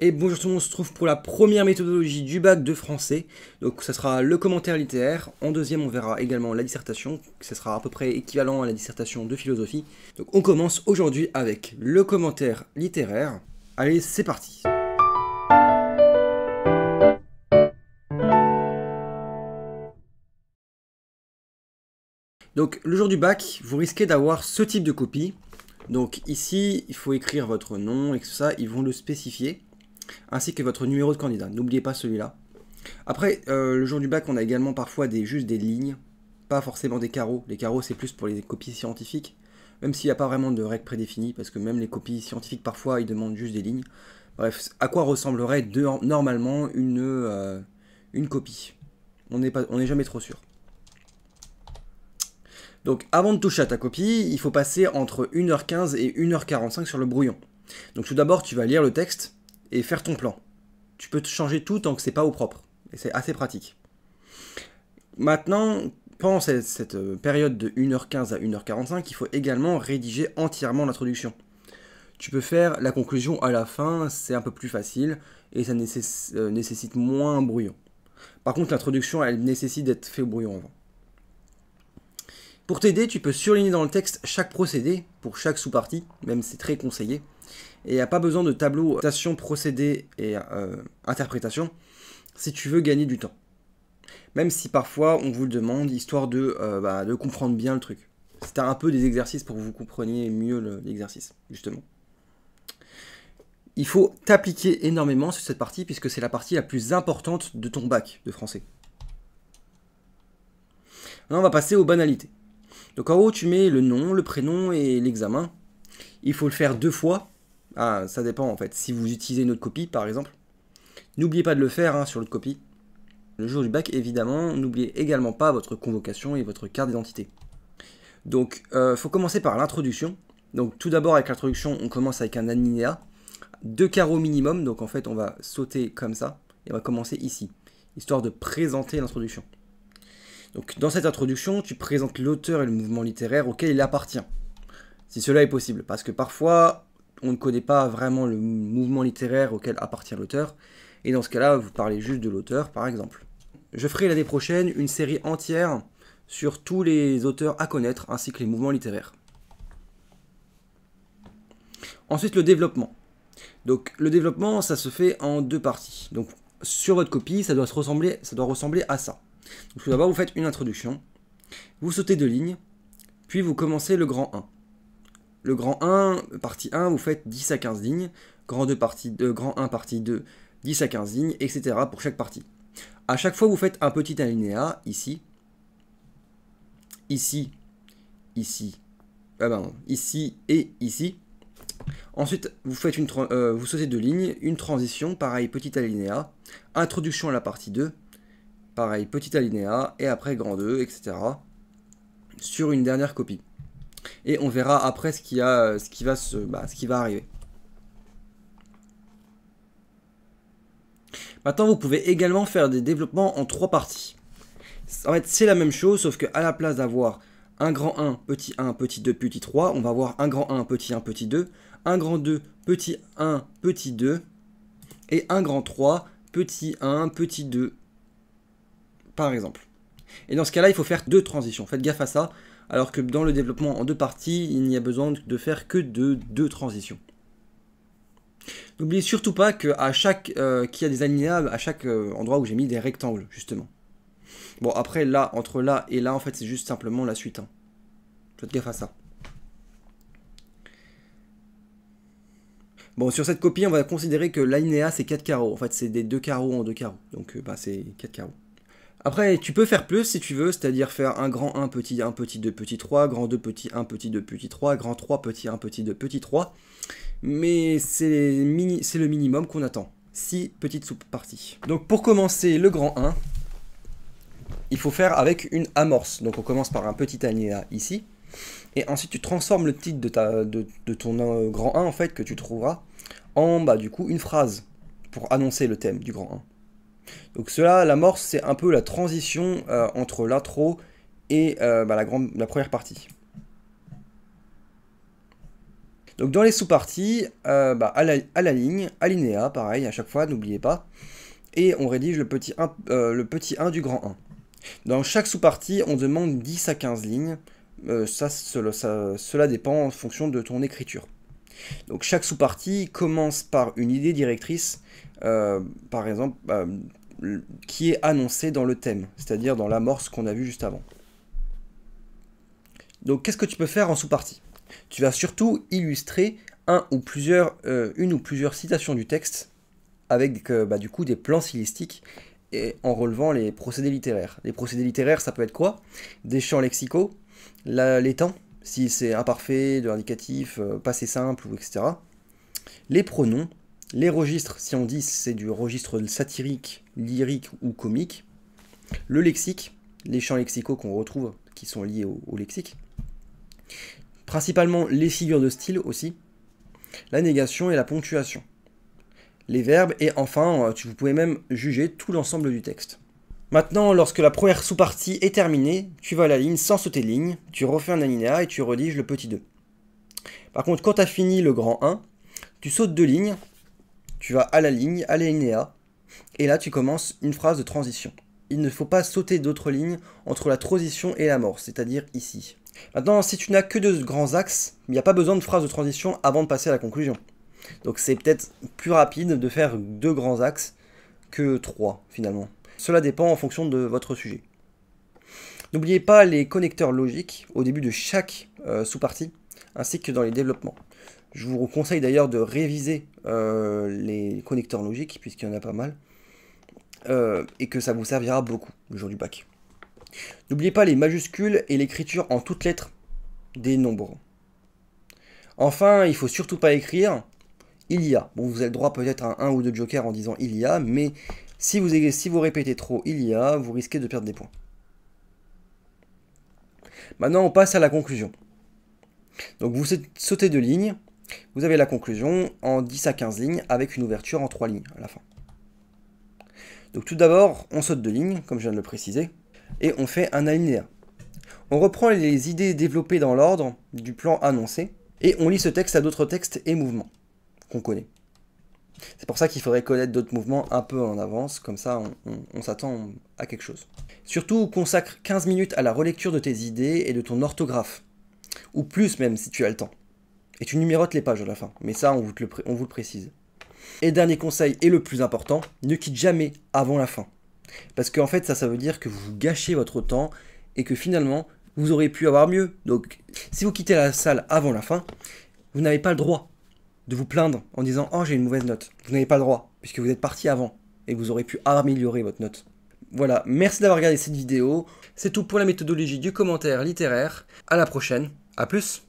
Et bonjour tout le monde, on se trouve pour la première méthodologie du bac de français. Donc ça sera le commentaire littéraire. En deuxième, on verra également la dissertation. Ça sera à peu près équivalent à la dissertation de philosophie. Donc on commence aujourd'hui avec le commentaire littéraire. Allez, c'est parti. Donc le jour du bac, vous risquez d'avoir ce type de copie. Donc ici, il faut écrire votre nom et tout ça, ils vont le spécifier. Ainsi que votre numéro de candidat. N'oubliez pas celui-là. Après, le jour du bac, on a également parfois juste des lignes, pas forcément des carreaux. Les carreaux, c'est plus pour les copies scientifiques, même s'il n'y a pas vraiment de règles prédéfinies, parce que même les copies scientifiques, parfois, ils demandent juste des lignes. Bref, à quoi ressemblerait normalement une copie? On n'est jamais trop sûr. Donc, avant de toucher à ta copie, il faut passer entre 1h15 et 1h45 sur le brouillon. Donc, tout d'abord, tu vas lire le texte et faire ton plan. Tu peux changer tout tant que c'est pas au propre. Et c'est assez pratique. Maintenant, pendant cette période de 1h15 à 1h45, il faut également rédiger entièrement l'introduction. Tu peux faire la conclusion à la fin, c'est un peu plus facile et ça nécessite moins un brouillon. Par contre, l'introduction, elle nécessite d'être fait au brouillon avant. Pour t'aider, tu peux surligner dans le texte chaque procédé pour chaque sous-partie, même c'est très conseillé. Et il n'y a pas besoin de tableau citation, procédé et interprétation si tu veux gagner du temps. Même si parfois on vous le demande, histoire de comprendre bien le truc. C'est un peu des exercices pour que vous compreniez mieux l'exercice, justement. Il faut t'appliquer énormément sur cette partie, puisque c'est la partie la plus importante de ton bac de français. Maintenant, on va passer aux banalités. Donc en haut, tu mets le nom, le prénom et l'examen. Il faut le faire 2 fois. Ah, ça dépend en fait. Si vous utilisez une autre copie, par exemple, n'oubliez pas de le faire sur l'autre copie. Le jour du bac, évidemment, n'oubliez également pas votre convocation et votre carte d'identité. Donc, il faut commencer par l'introduction. Donc, tout d'abord, avec l'introduction, on commence avec un alinéa. 2 carreaux minimum. Donc, en fait, on va sauter comme ça. Et on va commencer ici, histoire de présenter l'introduction. Donc, dans cette introduction, tu présentes l'auteur et le mouvement littéraire auquel il appartient. Si cela est possible. Parce que parfois, on ne connaît pas vraiment le mouvement littéraire auquel appartient l'auteur. Et dans ce cas-là, vous parlez juste de l'auteur, par exemple. Je ferai l'année prochaine une série entière sur tous les auteurs à connaître, ainsi que les mouvements littéraires. Ensuite, le développement. Donc, le développement, ça se fait en 2 parties. Donc, sur votre copie, ça doit ressembler à ça. Donc, tout d'abord, vous faites une introduction. Vous sautez 2 lignes. Puis, vous commencez le grand 1. Le grand 1, partie 1, vous faites 10 à 15 lignes. Grand 1, partie 2, 10 à 15 lignes, etc. pour chaque partie. À chaque fois, vous faites un petit alinéa, ici, ici, ici, ici et ici. Ensuite, vous sautez 2 lignes, une transition, pareil, petit alinéa, introduction à la partie 2, pareil, petit alinéa, et après grand 2, etc. sur une dernière copie. Et on verra après ce qui va arriver. Maintenant, vous pouvez également faire des développements en 3 parties. En fait, c'est la même chose, sauf qu'à la place d'avoir un grand 1, petit 2, petit 3, on va avoir un grand 1, petit 2, un grand 2, petit 1, petit 2, et un grand 3, petit 1, petit 2, par exemple. Et dans ce cas-là, il faut faire 2 transitions. Faites gaffe à ça, alors que dans le développement en 2 parties, il n'y a besoin de faire que de 2 transitions. N'oubliez surtout pas qu'il y a des alinéas à chaque endroit où j'ai mis des rectangles, justement. Bon, après, là, entre là et là, en fait, c'est juste simplement la suite. Faites gaffe à ça. Bon, sur cette copie, on va considérer que l'alinéa, c'est 4 carreaux. En fait, c'est des 2 carreaux en 2 carreaux. Donc, c'est 4 carreaux. Après, tu peux faire plus si tu veux, c'est-à-dire faire un grand 1, petit 2, petit 3, grand 2, petit 1, petit 2, petit 3, grand 3, petit 1, petit 2, petit 3. Mais c'est le minimum qu'on attend. 6 petites sous-parties. Donc pour commencer le grand 1, il faut faire avec une amorce. Donc on commence par un petit alinéa ici. Et ensuite tu transformes le titre de ton grand 1 en fait que tu trouveras en du coup une phrase pour annoncer le thème du grand 1. Donc cela, l'amorce, c'est un peu la transition entre l'intro et la première partie. Donc dans les sous-parties, à la ligne, alinéa, pareil, à chaque fois, n'oubliez pas. Et on rédige le petit 1 du grand 1. Dans chaque sous-partie, on demande 10 à 15 lignes. Cela dépend en fonction de ton écriture. Donc chaque sous-partie commence par une idée directrice, par exemple, qui est annoncée dans le thème, c'est-à-dire dans l'amorce qu'on a vu juste avant. Donc qu'est-ce que tu peux faire en sous-partie? Tu vas surtout illustrer une ou plusieurs citations du texte avec du coup des plans stylistiques et en relevant les procédés littéraires. Les procédés littéraires, ça peut être quoi? Des champs lexicaux, les temps, si c'est imparfait, de l'indicatif, passé simple, etc. Les pronoms, les registres, si on dit c'est du registre satirique, lyrique ou comique. Le lexique, les champs lexicaux qu'on retrouve, qui sont liés au lexique. Principalement les figures de style aussi. La négation et la ponctuation. Les verbes, et enfin, vous pouvez même juger tout l'ensemble du texte. Maintenant, lorsque la première sous-partie est terminée, tu vas à la ligne sans sauter de ligne, tu refais un alinéa et tu rédiges le petit 2. Par contre, quand tu as fini le grand 1, tu sautes 2 lignes, tu vas à la ligne, à l'alinéa, et là tu commences une phrase de transition. Il ne faut pas sauter d'autres lignes entre la transition et l'amorce, c'est-à-dire ici. Maintenant, si tu n'as que 2 grands axes, il n'y a pas besoin de phrase de transition avant de passer à la conclusion. Donc c'est peut-être plus rapide de faire 2 grands axes que 3 finalement. Cela dépend en fonction de votre sujet. N'oubliez pas les connecteurs logiques au début de chaque sous-partie, ainsi que dans les développements. Je vous conseille d'ailleurs de réviser les connecteurs logiques, puisqu'il y en a pas mal, et que ça vous servira beaucoup le jour du bac. N'oubliez pas les majuscules et l'écriture en toutes lettres des nombres. Enfin, il faut surtout pas écrire il y a. Bon, vous avez le droit peut-être à 1 ou 2 jokers en disant il y a, mais si vous répétez trop il y a, vous risquez de perdre des points. Maintenant, on passe à la conclusion. Donc vous sautez 2 lignes, vous avez la conclusion en 10 à 15 lignes avec une ouverture en 3 lignes à la fin. Donc tout d'abord, on saute 2 lignes, comme je viens de le préciser, et on fait un alinéa. On reprend les idées développées dans l'ordre du plan annoncé, et on lit ce texte à d'autres textes et mouvements qu'on connaît. C'est pour ça qu'il faudrait connaître d'autres mouvements un peu en avance, comme ça on s'attend à quelque chose. Surtout, consacre 15 minutes à la relecture de tes idées et de ton orthographe, ou plus même si tu as le temps. Et tu numérotes les pages à la fin, mais ça on vous le précise. Et dernier conseil, et le plus important, ne quitte jamais avant la fin. Parce qu'en fait ça veut dire que vous gâchez votre temps, et que finalement, vous auriez pu avoir mieux. Donc si vous quittez la salle avant la fin, vous n'avez pas le droit de vous plaindre en disant « Oh, j'ai une mauvaise note ». Vous n'avez pas le droit, puisque vous êtes parti avant, et vous aurez pu améliorer votre note. Voilà, merci d'avoir regardé cette vidéo. C'est tout pour la méthodologie du commentaire littéraire. À la prochaine, à plus.